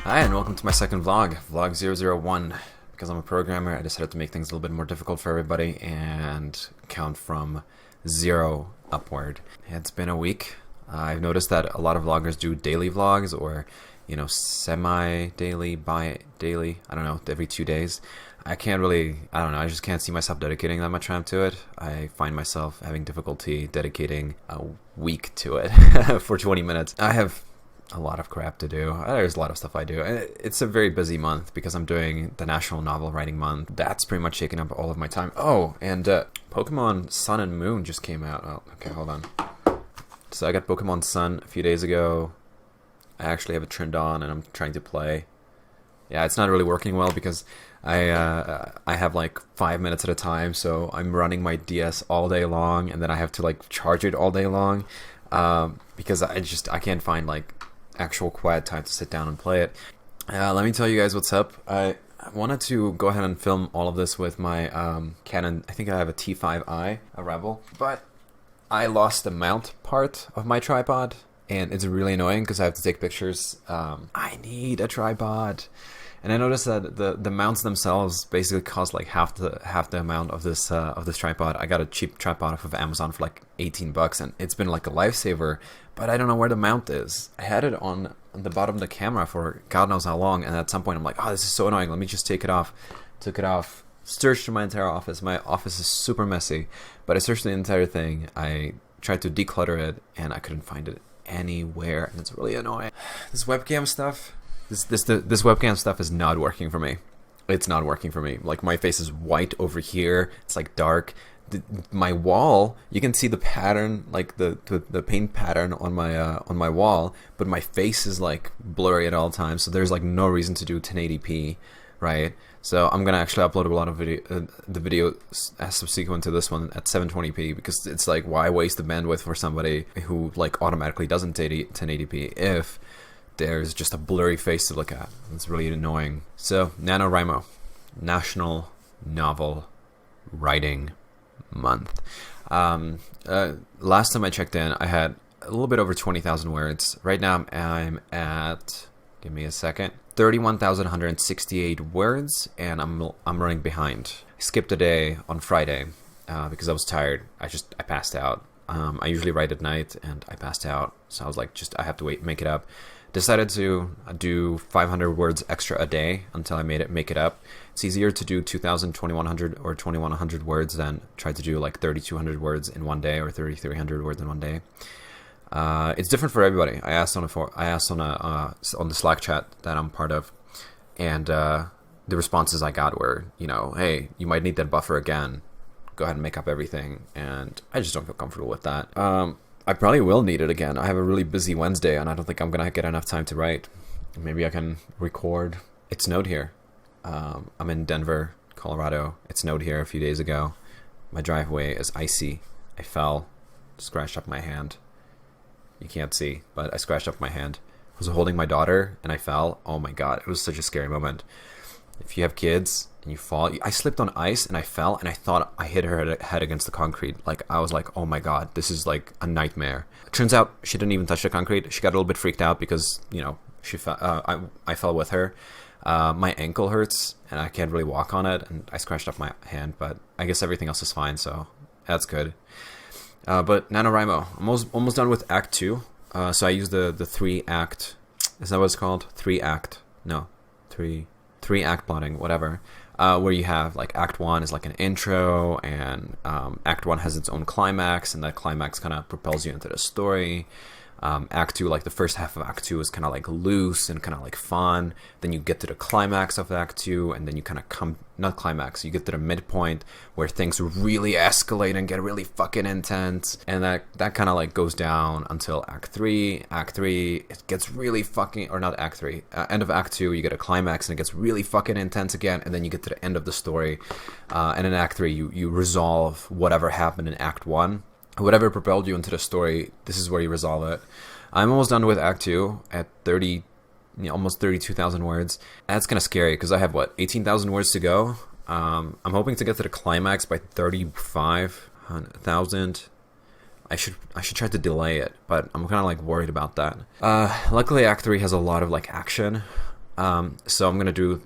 Hi, and welcome to my second vlog 001. Because I'm a programmer, I decided to make things a little bit more difficult for everybody and count from 0 upward. It's been a week. I've noticed that a lot of vloggers do daily vlogs or, semi-daily, bi-daily, I don't know, every 2 days. I just can't see myself dedicating that much time to it. I find myself having difficulty dedicating a week to it for 20 minutes. I have a lot of crap to do. There's a lot of stuff I do. It's a very busy month because I'm doing the National Novel Writing Month. That's pretty much taking up all of my time. Oh, and Pokemon Sun and Moon just came out. Oh, okay, hold on. So I got Pokemon Sun a few days ago. I actually have it turned on and I'm trying to play. Yeah, it's not really working well because I have like 5 minutes at a time, so I'm running my DS all day long, and then I have to like charge it all day long because I can't find like actual quiet time to sit down and play it. Let me tell you guys what's up. I wanted to go ahead and film all of this with my Canon. I think I have a T5i, a Rebel, but I lost the mount part of my tripod, and it's really annoying because I have to take pictures. I need a tripod. And I noticed that the mounts themselves basically cost like half the amount of this tripod. I got a cheap tripod off of Amazon for like 18 bucks, and it's been like a lifesaver. But I don't know where the mount is. I had it on the bottom of the camera for God knows how long, and at some point I'm like, oh, this is so annoying. Let me just take it off. Took it off. Searched through my entire office. My office is super messy, but I searched the entire thing. I tried to declutter it, and I couldn't find it anywhere, and it's really annoying. This webcam stuff. This webcam stuff is not working for me. It's not working for me. Like, my face is white over here. It's like dark. My wall, you can see the pattern, like the paint pattern on my wall, but my face is like blurry at all times. So there's like no reason to do 1080p, right? So I'm gonna actually upload a lot of the video as subsequent to this one at 720p, because it's like, why waste the bandwidth for somebody who like automatically doesn't 1080p if there's just a blurry face to look at. It's really annoying. So, NaNoWriMo, National Novel Writing Month. Last time I checked in, I had a little bit over 20,000 words. Right now I'm at, give me a second, 31,168 words, and I'm running behind. I skipped a day on Friday because I was tired. I passed out. I usually write at night, and I passed out, so I was like, I have to make it up. Decided to do 500 words extra a day until I make it up. It's easier to do 2,000, 2,100, or 2,100 words than try to do like 3,200 words in one day or 3,300 words in one day. It's different for everybody. I asked on the Slack chat that I'm part of, and the responses I got were, hey, you might need that buffer again. Go ahead and make up everything, and I just don't feel comfortable with that. I probably will need it again. I have a really busy Wednesday, and I don't think I'm gonna get enough time to write. Maybe I can record. It snowed here. I'm in Denver, Colorado. It snowed here a few days ago. My driveway is icy. I fell, scratched up my hand. You can't see, but I scratched up my hand. I was holding my daughter, and I fell. Oh my God, it was such a scary moment. If you have kids and you fall, I slipped on ice and I fell, and I thought I hit her head against the concrete. Like, I was like, oh my God, this is like a nightmare. It turns out she didn't even touch the concrete. She got a little bit freaked out because, she fell. I fell with her. My ankle hurts and I can't really walk on it, and I scratched up my hand, but I guess everything else is fine, so that's good. But NaNoWriMo, I'm almost done with Act 2. So I use the 3-act, is that what it's called? 3-act, no, 3-act plotting, whatever, where you have like Act 1 is like an intro, and Act 1 has its own climax, and that climax kind of propels you into the story. Act 2, like the first half of Act 2 is kind of like loose and kind of like fun. Then you get to the climax of Act 2, and then you kind of not climax, you get to the midpoint where things really escalate and get really fucking intense. And that kind of like goes down until Act 3. Act 3, it gets really fucking, or not Act 3, end of Act 2, you get a climax and it gets really fucking intense again, and then you get to the end of the story. And in Act 3, you resolve whatever happened in Act 1. Whatever propelled you into the story, this is where you resolve it. I'm almost done with Act 2 at almost 32,000 words. That's kind of scary because I have, 18,000 words to go? I'm hoping to get to the climax by 35,000. I should try to delay it, but I'm kind of like worried about that. Luckily, Act 3 has a lot of like action. So I'm gonna do,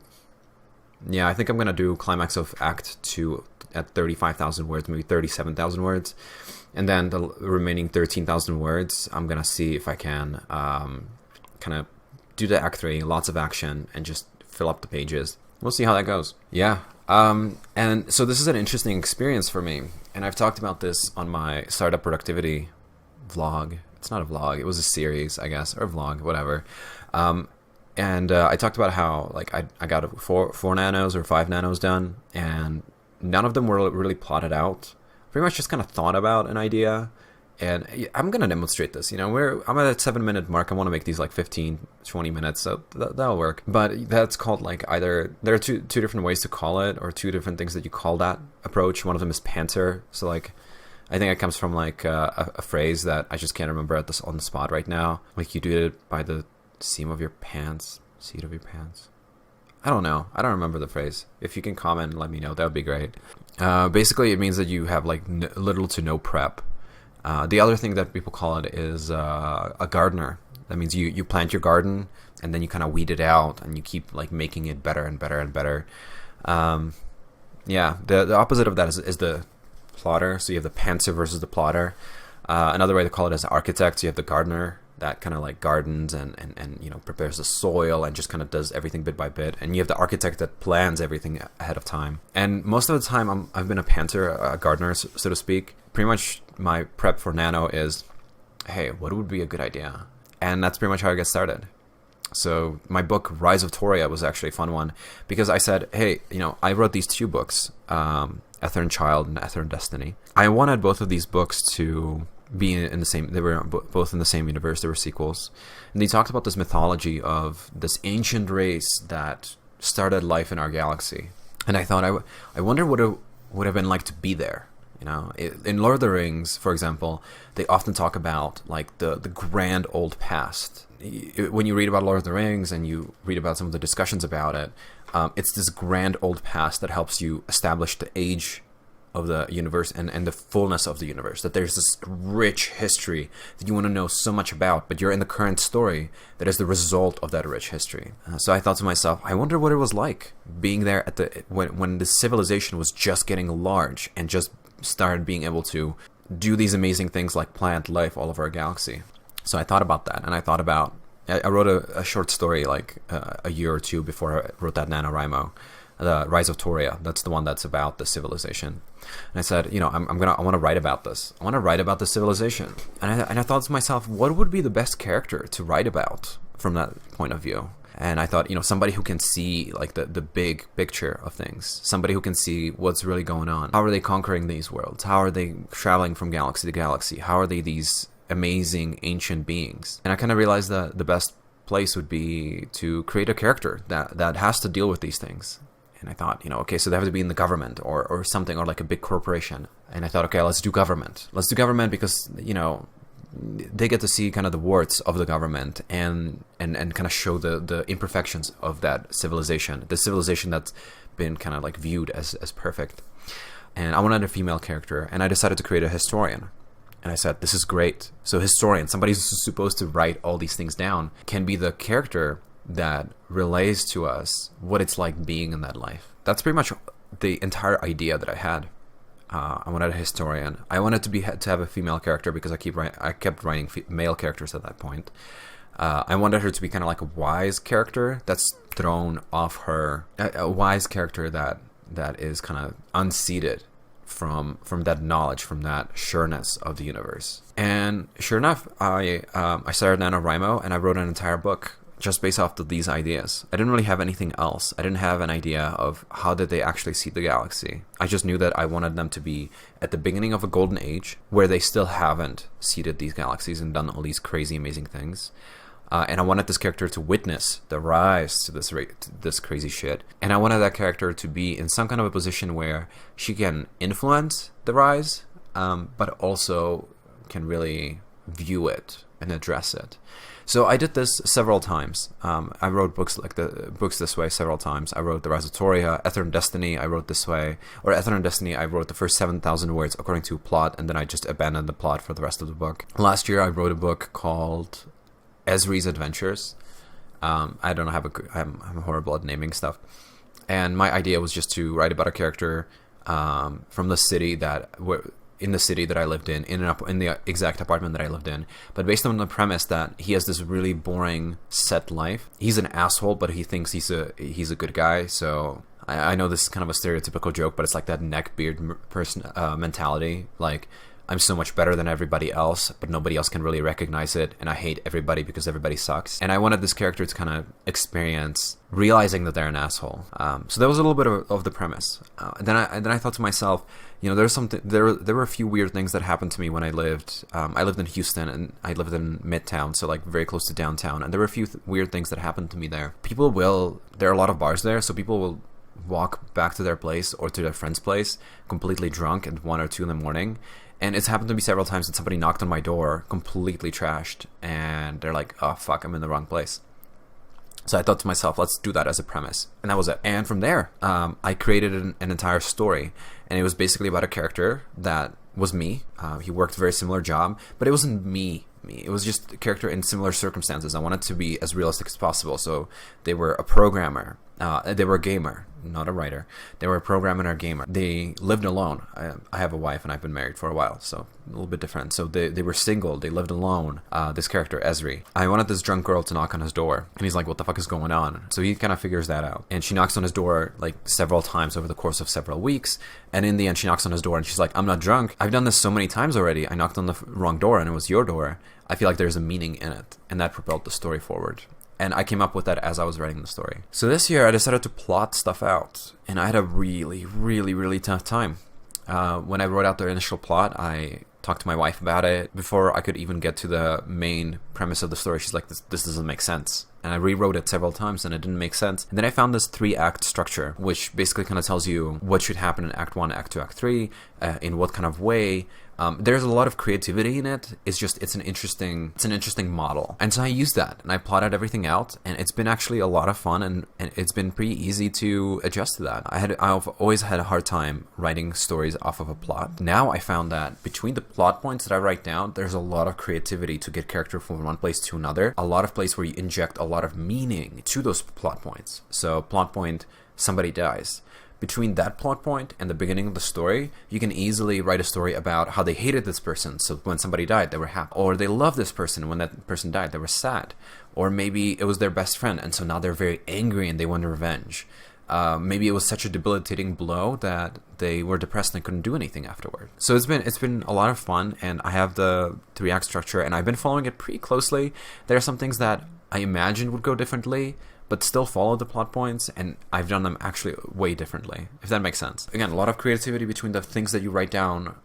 yeah, I think I'm gonna do climax of Act 2 at 35,000 words, maybe 37,000 words, and then the remaining 13,000 words, I'm gonna see if I can kind of do the Act 3, lots of action, and just fill up the pages. We'll see how that goes. Yeah. And so this is an interesting experience for me, and I've talked about this on my startup productivity vlog. It's not a vlog, it was a series, I guess, or a vlog, whatever. And I talked about how like I got four nanos or 5 nanos done, and none of them were really plotted out. Pretty much just kind of thought about an idea. And I'm going to demonstrate this. I'm at a 7-minute mark. I want to make these like 15, 20 minutes. So that'll work. But that's called like either, there are two different ways to call it, or 2 different things that you call that approach. One of them is panter. So like, I think it comes from like a phrase that I just can't remember on the spot right now. Like you do it by the seam of your pants, seat of your pants. I don't know. I don't remember the phrase. If you can comment and let me know, that would be great. Basically, it means that you have like little to no prep. The other thing that people call it is a gardener. That means you plant your garden and then you kind of weed it out and you keep like making it better and better and better. Yeah, the opposite of that is the plotter. So you have the pantser versus the plotter. Another way to call it is architect. You have the gardener that kind of like gardens and prepares the soil and just kind of does everything bit by bit. And you have the architect that plans everything ahead of time. And most of the time I've been a panter, a gardener, so to speak. Pretty much my prep for Nano is, hey, what would be a good idea? And that's pretty much how I get started. So my book, Rise of Toria, was actually a fun one because I said, hey, I wrote these 2 books, Ether and Child and Ether and Destiny. I wanted both of these books to be in the same, they were both in the same universe, they were sequels. And they talked about this mythology of this ancient race that started life in our galaxy. And I thought, I wonder what it would have been like to be there. In Lord of the Rings, for example, they often talk about like the grand old past. When you read about Lord of the Rings and you read about some of the discussions about it, it's this grand old past that helps you establish the age of the universe and the fullness of the universe. That there's this rich history that you want to know so much about, but you're in the current story that is the result of that rich history. So I thought to myself, I wonder what it was like being there at when the civilization was just getting large and just started being able to do these amazing things like plant life all over our galaxy. So I thought about that, and I wrote a short story like a year or 2 before I wrote that NaNoWriMo, the Rise of Toria. That's the one that's about the civilization. And I said, I want to write about this. I want to write about the civilization. And I thought to myself, what would be the best character to write about from that point of view? And I thought, somebody who can see like the big picture of things, somebody who can see what's really going on. How are they conquering these worlds? How are they traveling from galaxy to galaxy? How are they these amazing ancient beings? And I kind of realized that the best place would be to create a character that has to deal with these things. And I thought, okay, so they have to be in the government or something, or like a big corporation. And I thought, okay, let's do government. Let's do government because, they get to see kind of the warts of the government and kind of show the imperfections of that civilization, the civilization that's been kind of like viewed as perfect. And I wanted a female character, and I decided to create a historian. And I said, this is great. So historian, somebody who's supposed to write all these things down, can be the character that relays to us what it's like being in that life. That's pretty much the entire idea that I had. I wanted a historian. I wanted to have a female character because I kept writing male characters at that point. I wanted her to be kind of like a wise character that's thrown off her, a wise character that is kind of unseated from that knowledge, from that sureness of the universe. And sure enough, I started NaNoWriMo and I wrote an entire book just based off of these ideas. I didn't really have anything else. I didn't have an idea of how did they actually see the galaxy. I just knew that I wanted them to be at the beginning of a golden age where they still haven't seeded these galaxies and done all these crazy, amazing things. And I wanted this character to witness the rise to this crazy shit. And I wanted that character to be in some kind of a position where she can influence the rise, but also can really view it and address it. So I did this several times. I wrote books this way several times. I wrote The Rise of Toria, Ether and Destiny. I wrote this way, or Ether and Destiny. I wrote the first 7,000 words according to plot, and then I just abandoned the plot for the rest of the book. Last year, I wrote a book called Ezri's Adventures. I don't have I'm horrible at naming stuff. And my idea was just to write about a character from the city in the city that I lived in the exact apartment that I lived in, but based on the premise that he has this really boring set life. He's an asshole, but he thinks he's a good guy. So I know this is kind of a stereotypical joke, but it's like that neckbeard person mentality. Like, I'm so much better than everybody else, but nobody else can really recognize it, and I hate everybody because everybody sucks. And I wanted this character to kind of experience realizing that they're an asshole. So that was a little bit of the premise. Then I thought to myself, there were a few weird things that happened to me when I lived in Houston, and I lived in Midtown, so like very close to downtown. And there were a few weird things that happened to me there. There are a lot of bars there, so people will walk back to their place or to their friend's place completely drunk at 1 or 2 in the morning. And it's happened to me several times that somebody knocked on my door completely trashed, and they're like, oh fuck, I'm in the wrong place. So I thought to myself, let's do that as a premise. And that was it. And from there, I created an entire story. And it was basically about a character that was me. He worked a very similar job, but it wasn't me. It was just a character in similar circumstances. I wanted to be as realistic as possible. So they were a programmer. They were a gamer, not a writer. They were a programmer and a gamer. They lived alone. I have a wife and I've been married for a while, so a little bit different. So they were single. They lived alone. This character, Esri. I wanted this drunk girl to knock on his door. And he's like, what the fuck is going on? So he kind of figures that out. And she knocks on his door like several times over the course of several weeks. And in the end, she knocks on his door and she's like, I'm not drunk. I've done this so many times already. I knocked on the wrong door and it was your door. I feel like there's a meaning in it. And that propelled the story forward. And I came up with that as I was writing the story. So this year, I decided to plot stuff out. And I had a really, really, really tough time. When I wrote out the initial plot, I talked to my wife about it. Before I could even get to the main premise of the story, she's like, this doesn't make sense. And I rewrote it several times and it didn't make sense. And then I found this 3-act structure, which basically kind of tells you what should happen in Act 1, Act 2, Act 3, in what kind of way. There's a lot of creativity in it. It's an interesting model. And so I used that and I plotted everything out, and it's been actually a lot of fun, and it's been pretty easy to adjust to that. I've always had a hard time writing stories off of a plot. Now I found that between the plot points that I write down, there's a lot of creativity to get character from one place to another. A lot of place where you inject a lot of meaning to those plot points. So plot point, somebody dies. Between that plot point and the beginning of the story, you can easily write a story about how they hated this person. So when somebody died, they were happy. Or they loved this person. When that person died, they were sad. Or maybe it was their best friend, and so now they're very angry and they want revenge. Maybe it was such a debilitating blow that they were depressed and couldn't do anything afterward. So it's been a lot of fun, and I have the 3-act structure, and I've been following it pretty closely. There are some things that I imagined would go differently, but still follow the plot points, and I've done them actually way differently, if that makes sense. Again, a lot of creativity between the things that you write down,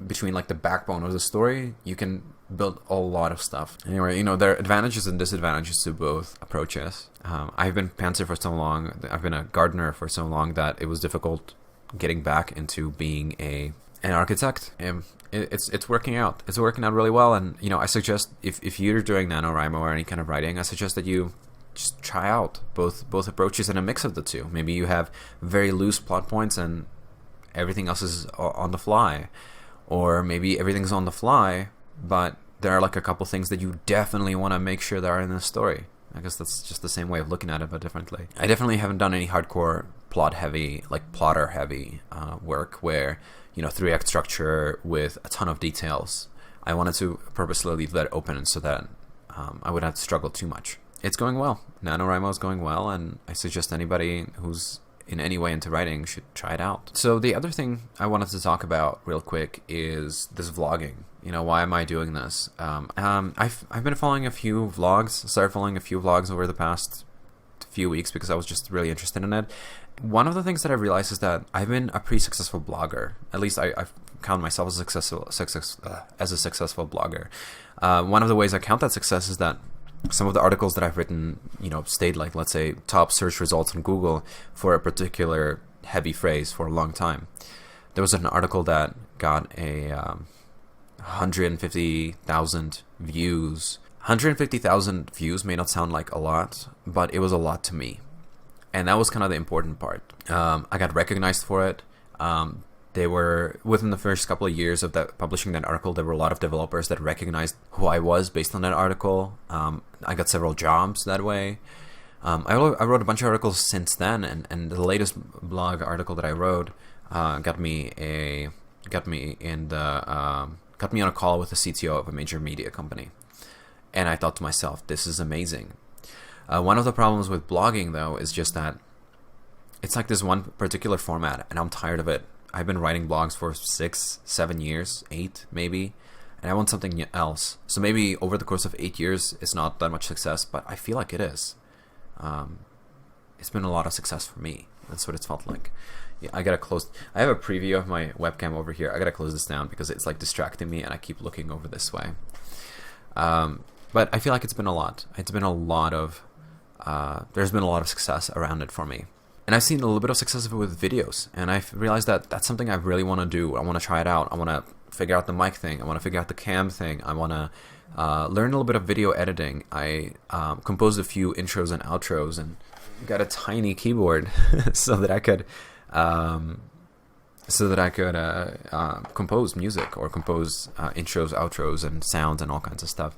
between like the backbone of the story. You can build a lot of stuff. Anyway, there are advantages and disadvantages to both approaches. I've been pantser for so long, I've been a gardener for so long that it was difficult getting back into being an architect. It's working out. It's working out really well, and I suggest if you're doing NaNoWriMo or any kind of writing, I suggest that you just try out both approaches and a mix of the two. Maybe you have very loose plot points and everything else is on the fly, or maybe everything's on the fly, but there are like a couple things that you definitely want to make sure that are in the story. I guess that's just the same way of looking at it, but differently. I definitely haven't done any hardcore plotter heavy work where 3-act structure with a ton of details. I wanted to purposely leave that open so that I wouldn't have to struggle too much. It's going well. NaNoWriMo is going well, and I suggest anybody who's in any way into writing should try it out. So the other thing I wanted to talk about real quick is this vlogging. Why am I doing this? I've been following a few vlogs. Started following a few vlogs over the past few weeks because I was just really interested in it. One of the things that I realized is that I've been a pretty successful blogger. At least I count myself as a successful blogger. One of the ways I count that success is that some of the articles that I've written, stayed like, let's say, top search results on Google for a particular heavy phrase for a long time. There was an article that got 150,000 views. 150,000 views may not sound like a lot, but it was a lot to me. And that was kind of the important part. I got recognized for it. they were within the first couple of years of that publishing that article. There were a lot of developers that recognized who I was based on that article. I got several jobs that way. I wrote a bunch of articles since then, and the latest blog article that I wrote got me on a call with the CTO of a major media company. And I thought to myself, this is amazing. One of the problems with blogging, though, is just that it's like this one particular format, and I'm tired of it. I've been writing blogs for 6, 7 years, 8 maybe, and I want something else. So maybe over the course of 8 years, it's not that much success, but I feel like it is. It's been a lot of success for me. That's what it's felt like. Yeah, I have a preview of my webcam over here. I gotta close this down because it's like distracting me, and I keep looking over this way. But I feel like it's been a lot. There's been a lot of success around it for me. And I've seen a little bit of success with videos, and I've realized that that's something I really want to do. I want to try it out. I want to figure out the mic thing. I want to figure out the cam thing. I want to learn a little bit of video editing. I composed a few intros and outros, and got a tiny keyboard so that I could compose music or compose intros, outros, and sounds and all kinds of stuff.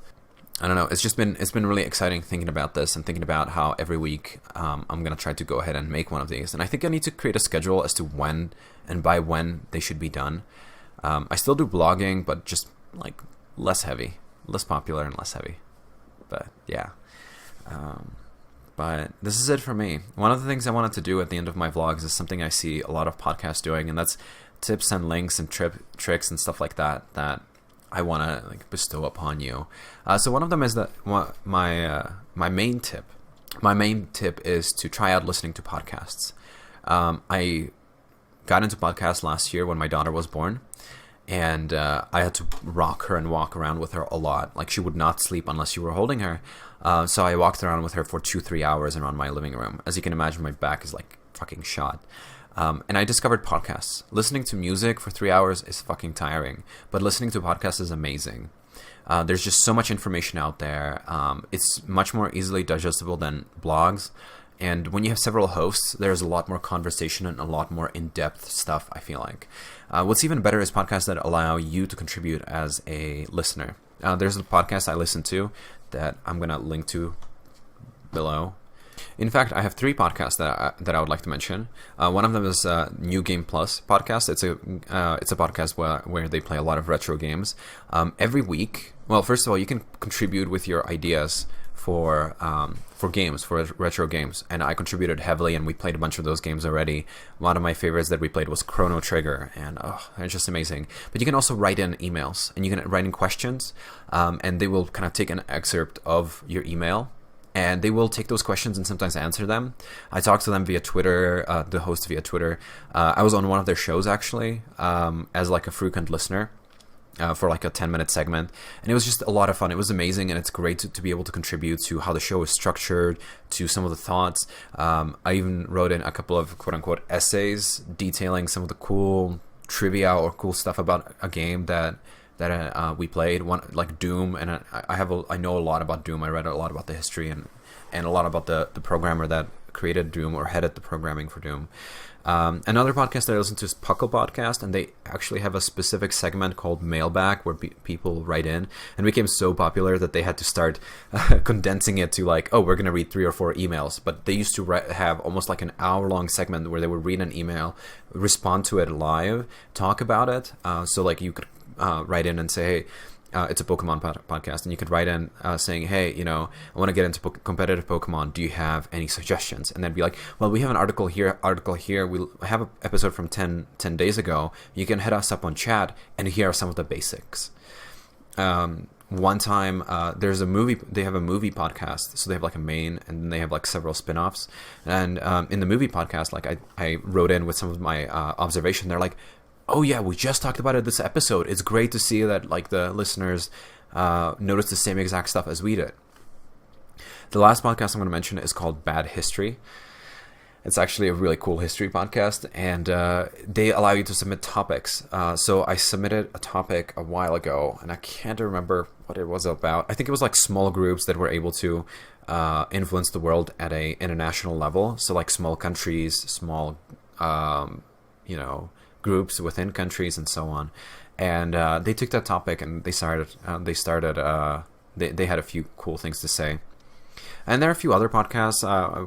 I don't know. It's been really exciting thinking about this and thinking about how every week I'm gonna try to go ahead and make one of these. And I think I need to create a schedule as to when and by when they should be done. I still do blogging, but just like less heavy, less popular and less heavy. But yeah. But this is it for me. One of the things I wanted to do at the end of my vlogs is something I see a lot of podcasts doing, and that's tips and links and tricks and stuff like that I want to like bestow upon you. So one of them is that my main tip. My main tip is to try out listening to podcasts. I got into podcasts last year when my daughter was born, and I had to rock her and walk around with her a lot. Like, she would not sleep unless you were holding her. So I walked around with her for 2-3 hours around my living room. As you can imagine, my back is like fucking shot. And I discovered podcasts. Listening to music for 3 hours is fucking tiring, but listening to podcasts is amazing. There's just so much information out there. It's much more easily digestible than blogs. And when you have several hosts, there's a lot more conversation and a lot more in-depth stuff, I feel like. What's even better is podcasts that allow you to contribute as a listener. There's a podcast I listen to that I'm going to link to below. In fact, I have 3 podcasts that I would like to mention. One of them is New Game Plus podcast. It's a podcast where they play a lot of retro games. Every week, well, first of all, you can contribute with your ideas for games, for retro games, and I contributed heavily, and we played a bunch of those games already. One of my favorites that we played was Chrono Trigger, and they're just amazing. But you can also write in emails, and you can write in questions, and they will kind of take an excerpt of your email, and they will take those questions and sometimes answer them. I talked to them via Twitter, the host via Twitter. I was on one of their shows, actually, as like a frequent listener. For like a 10-minute segment, and it was just a lot of fun. It was amazing, and it's great to be able to contribute to how the show is structured, to some of the thoughts. I even wrote in a couple of quote-unquote essays detailing some of the cool trivia or cool stuff about a game that we played, one like Doom, and I know a lot about Doom. I read a lot about the history and a lot about the programmer that created Doom or headed the programming for Doom. Another podcast that I listen to is Puckle Podcast, and they actually have a specific segment called Mailbag where people write in, and it became so popular that they had to start condensing it to like, we're going to read 3 or 4 emails. But they used to have almost like an hour-long segment where they would read an email, respond to it live, talk about it. So like you could write in and say, hey, it's a Pokemon podcast, and you could write in saying, hey, I want to get into competitive Pokemon. Do you have any suggestions? And then be like, well, we have an article here. We have an episode from 10 days ago. You can hit us up on chat, and here are some of the basics. One time, there's a movie. They have a movie podcast, so they have like a main, and then they have like several spin-offs. And in the movie podcast, like I wrote in with some of my observation. They're like, oh yeah, we just talked about it this episode. It's great to see that like the listeners noticed the same exact stuff as we did. The last podcast I'm going to mention is called Bad History. It's actually a really cool history podcast, and they allow you to submit topics. So I submitted a topic a while ago, and I can't remember what it was about. I think it was like small groups that were able to influence the world at a international level. So like small countries, small, groups within countries and so on. And they took that topic and they had a few cool things to say. And there are a few other podcasts.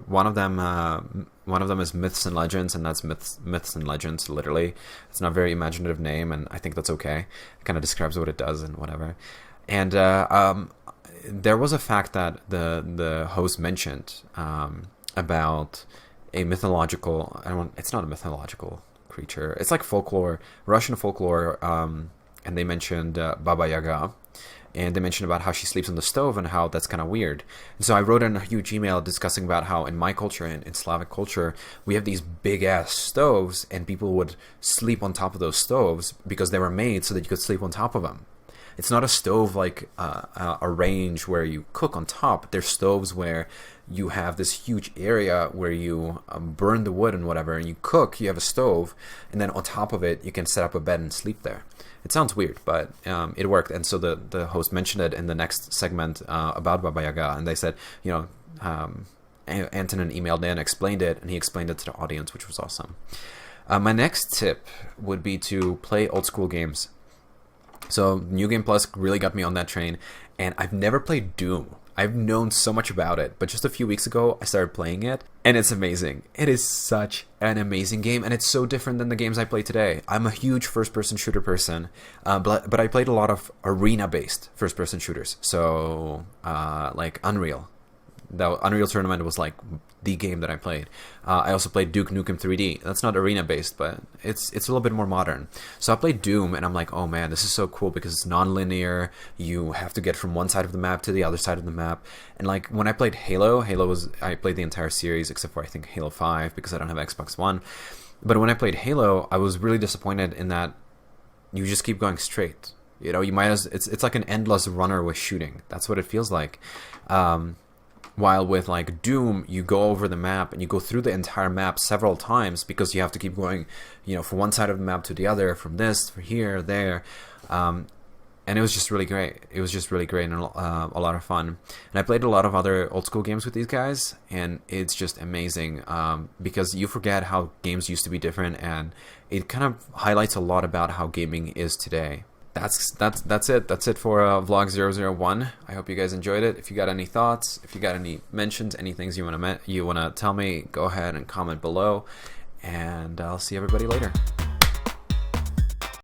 One of them is Myths and Legends, and that's Myths and Legends, literally. It's not a very imaginative name, and I think that's okay. It kind of describes what it does and whatever. And there was a fact that the host mentioned about a mythological... it's not a mythological creature. It's like folklore, Russian folklore, and they mentioned Baba Yaga. And they mentioned about how she sleeps on the stove and how that's kind of weird. And so I wrote in a huge email discussing about how in my culture, in Slavic culture, we have these big-ass stoves, and people would sleep on top of those stoves because they were made so that you could sleep on top of them. It's not a stove like a range where you cook on top. They're stoves where you have this huge area where you burn the wood and whatever, and you cook, you have a stove, and then on top of it, you can set up a bed and sleep there. It sounds weird, but it worked. And so the host mentioned it in the next segment about Baba Yaga, and they said, Antonin emailed in, explained it, and he explained it to the audience, which was awesome. My next tip would be to play old school games. So New Game Plus really got me on that train, and I've never played Doom. I've known so much about it, but just a few weeks ago I started playing it, and it's amazing. It is such an amazing game, and it's so different than the games I play today. I'm a huge first-person shooter person, but I played a lot of arena-based first-person shooters, so like Unreal. The Unreal Tournament was like the game that I played. I also played Duke Nukem 3D. That's not arena-based, but it's a little bit more modern. So I played Doom, and I'm like, oh man, this is so cool because it's non-linear. You have to get from one side of the map to the other side of the map. And like when I played Halo I played the entire series except for I think Halo 5 because I don't have Xbox One. But when I played Halo, I was really disappointed in that you just keep going straight. You know, it's like an endless runner with shooting. That's what it feels like. While with like Doom, you go over the map and you go through the entire map several times because you have to keep going, from one side of the map to the other, from this, from here, there. And it was just really great. It was just really great and a lot of fun. And I played a lot of other old school games with these guys, and it's just amazing because you forget how games used to be different, and it kind of highlights a lot about how gaming is today. That's it. That's it for Vlog 001. I hope you guys enjoyed it. If you got any thoughts, if you got any mentions, any things you wanna tell me, go ahead and comment below, and I'll see everybody later.